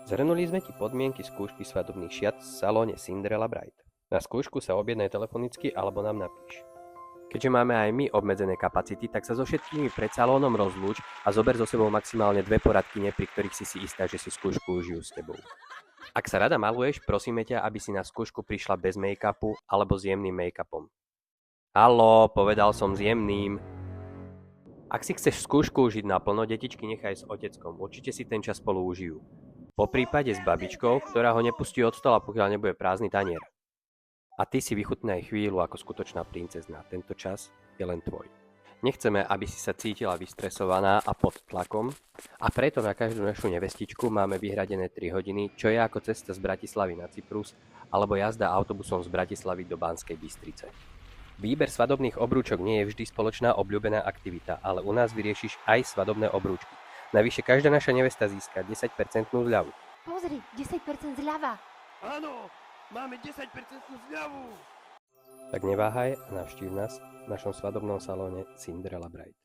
Zhrnuli sme ti podmienky skúšky svadobných šiat v salóne Cinderella Bride. Na skúšku sa objednaj telefonicky alebo nám napíš. Keďže máme aj my obmedzené kapacity, tak sa so všetkými pred salónom rozlúč a zober so sebou maximálne 2 poradkyne, pri ktorých si istá, že si skúšku užijú s tebou. Ak sa rada maluješ, prosíme ťa, aby si na skúšku prišla bez make-upu alebo s jemným make-upom. Haló, povedal som s jemným. Ak si chceš skúšku užiť naplno, detičky nechaj s oteckom, určite si ten čas spolu užijú. Po prípade s babičkou, ktorá ho nepustí od stola, pokiaľ nebude prázdny tanier. A ty si vychutnaj chvíľu ako skutočná princezná. Tento čas je len tvoj. Nechceme, aby si sa cítila vystresovaná a pod tlakom, a preto na každú našu nevestičku máme vyhradené 3 hodiny, čo je ako cesta z Bratislavy na Cyprus alebo jazda autobusom z Bratislavy do Banskej Bystrice. Výber svadobných obrúčok nie je vždy spoločná obľúbená aktivita, ale u nás vyriešiš aj svadobné obrúčky. Navyše každá naša nevesta získa 10% zľavu. Pozri, 10% zľava. Áno, máme 10% zľavu. Tak neváhaj a navštív nás v našom svadobnom salóne Cinderella Bride.